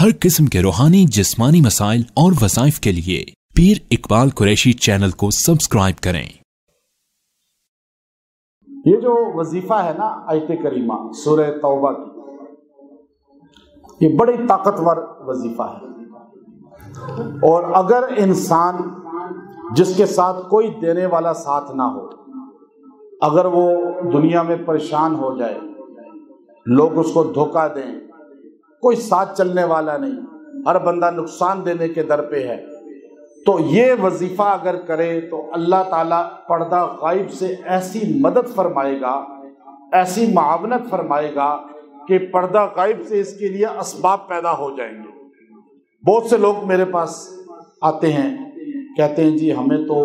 हर किस्म के रूहानी जिस्मानी मसाइल और वज़ाइफ के लिए पीर इकबाल कुरैशी चैनल को सब्सक्राइब करें। ये जो वजीफा है ना आयत करीमा सूरह तौबा की, ये बड़ी ताकतवर वजीफा है। और अगर इंसान जिसके साथ कोई देने वाला साथ ना हो, अगर वो दुनिया में परेशान हो जाए, लोग उसको धोखा दें, कोई साथ चलने वाला नहीं, हर बंदा नुकसान देने के दर पे है, तो ये वजीफा अगर करे तो अल्लाह ताला पर्दा गायब से ऐसी मदद फरमाएगा, ऐसी मावनत फरमाएगा कि पर्दा गायब से इसके लिए असबाब पैदा हो जाएंगे। बहुत से लोग मेरे पास आते हैं, कहते हैं जी हमें तो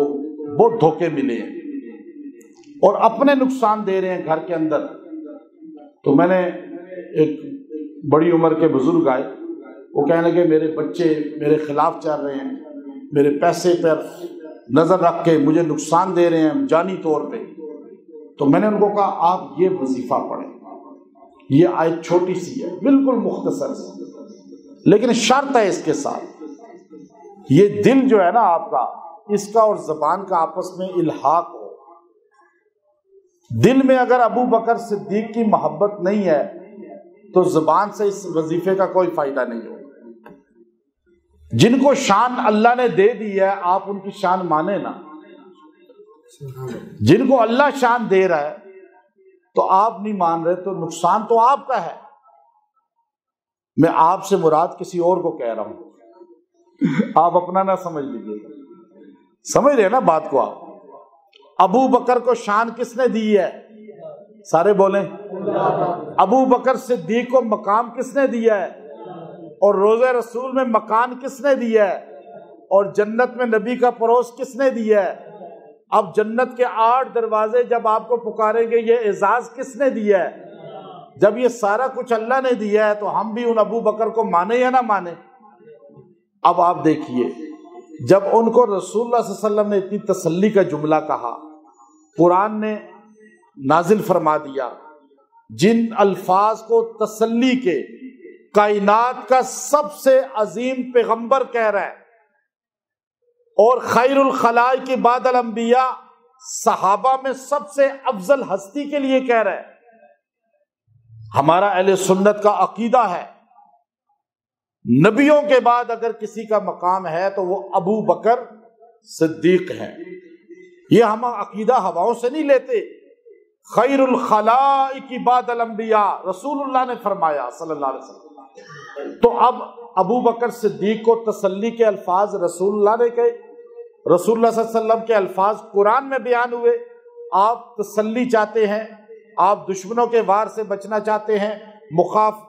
बहुत धोखे मिले हैं और अपने नुकसान दे रहे हैं घर के अंदर। तो मैंने एक बड़ी उम्र के बुजुर्ग आए, वो कहने लगे मेरे बच्चे मेरे खिलाफ चल रहे हैं, मेरे पैसे पर नज़र रख के मुझे नुकसान दे रहे हैं जानी तौर पे। तो मैंने उनको कहा आप ये वजीफा पढ़ें, ये आयत छोटी सी है, बिल्कुल मुख्तसर सी, लेकिन शर्त है इसके साथ, ये दिल जो है ना आपका, इसका और ज़बान का आपस में इल्हाक हो। दिल में अगर अबू बकर सिद्दीक की मोहब्बत नहीं है तो ज़बान से इस वजीफे का कोई फायदा नहीं होगा। जिनको शान अल्लाह ने दे दी है आप उनकी शान माने ना। जिनको अल्लाह शान दे रहा है तो आप नहीं मान रहे, तो नुकसान तो आपका है। मैं आपसे मुराद किसी और को कह रहा हूं, आप अपना ना समझ लीजिए। समझ रहे ना बात को आप? अबू बकर को शान किसने दी है? सारे बोलें। अबू बकर सिद्दीक को मकाम किसने दिया है? और रोज़े रसूल में मकान किसने दिया है? और जन्नत में नबी का परोस किसने दिया है? अब जन्नत के 8 दरवाजे जब आपको पुकारेंगे, ये एजाज किसने दिया है? जब ये सारा कुछ अल्लाह ने दिया है तो हम भी उन अबू बकर को माने या ना माने? अब आप देखिए, जब उनको रसूलुल्लाह सल्लल्लाहु अलैहि वसल्लम ने इतनी तसल्ली का जुमला कहा, कुरान ने नाजिल फरमा दिया, जिन अल्फाज को तसल्ली के कायनात का सबसे अजीम पैगंबर कह रहा है और खैरुल खलाइक के बाद अंबिया, सहाबा में सबसे अफजल हस्ती के लिए कह रहा है। हमारा अहले सुन्नत का अकीदा है, नबियों के बाद अगर किसी का मकाम है तो वो अबू बकर सिद्दीक है। ये हम अकीदा हवाओं से नहीं लेते। खैरुल खलाइक की बाद अंबिया रसूलुल्लाह ने फरमाया सल्लल्लाहु अलैहि वसल्लम। तो अब अबू बकर सिद्दीक को तसल्ली के अल्फाज रसूलुल्लाह ने कहे, रसूलुल्लाह सल्लल्लाहु अलैहि वसल्लम के अल्फाज कुरान में बयान हुए। आप तसल्ली चाहते हैं, आप दुश्मनों के वार से बचना चाहते हैं,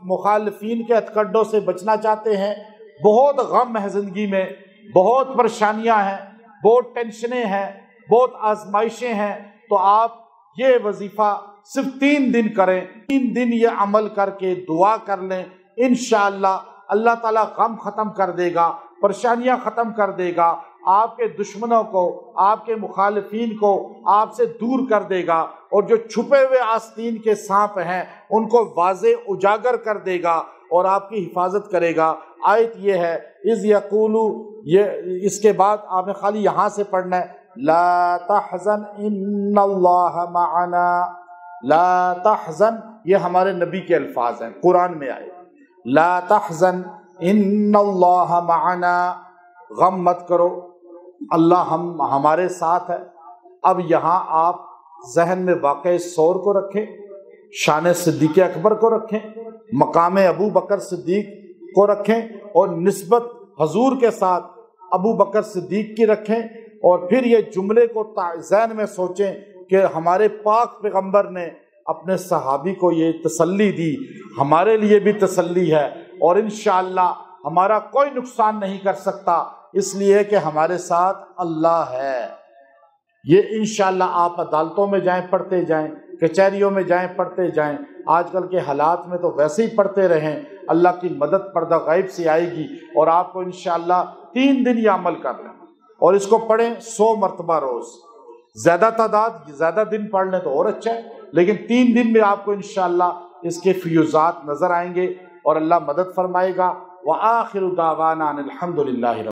मुखालिफीन के हथकंडों से बचना चाहते हैं, बहुत गम है जिंदगी में, बहुत परेशानियां हैं, बहुत टेंशनें हैं, बहुत आजमाइशें हैं, तो आप ये वजीफा सिर्फ 3 दिन करें। 3 दिन ये अमल करके दुआ कर लें, इंशाअल्लाह अल्लाह ताला गम खत्म कर देगा, परेशानियां खत्म कर देगा, आपके दुश्मनों को, आपके मुखालिफीन को आपसे दूर कर देगा, और जो छुपे हुए आस्तीन के सांप हैं उनको वाज़े उजागर कर देगा और आपकी हिफाजत करेगा। आयत ये है, इज़ यक़ूलु, ये इसके बाद आपने खाली यहाँ से पढ़ना है, ला तहज़न इन्नल्लाह मअना। ला तहज़न, ये हमारे नबी के अल्फाज हैं, कुरान में आए, ला तहज़न इन्नल्लाह मअना, गम मत करो, अल्लाह हमारे साथ है। अब यहाँ आप जहन में वाक़ई सौर को रखें, शान सिद्दीक़ अकबर को रखें, मकाम अबू बकर सिद्दीक को रखें, और निस्बत हजूर के साथ अबू बकर सिद्दीक की रखें, और फिर ये जुमले को ज़हन में सोचें कि हमारे पाक पैगंबर ने अपने सहाबी को ये तसल्ली दी, हमारे लिए भी तसल्ली है, और इंशाअल्लाह हमारा कोई नुकसान नहीं कर सकता, इसलिए कि हमारे साथ अल्लाह है। ये इंशाअल्लाह आप अदालतों में जाएं पढ़ते जाएं, कचहरियों में जाएं पढ़ते जाएं, आजकल के हालात में तो वैसे ही पढ़ते रहें, अल्लाह की मदद पर्दा गायब से आएगी, और आपको इंशाअल्लाह 3 दिन ये अमल कर लें, और इसको पढ़ें 100 मरतबा रोज़। ज़्यादा तादाद, ज़्यादा दिन पढ़ लें तो और अच्छा है, लेकिन 3 दिन में आपको इंशाअल्लाह इसके फ्यूज़ात नज़र आएंगे और अल्लाह मदद फरमाएगा। وآخر دعوانا الحمد للہ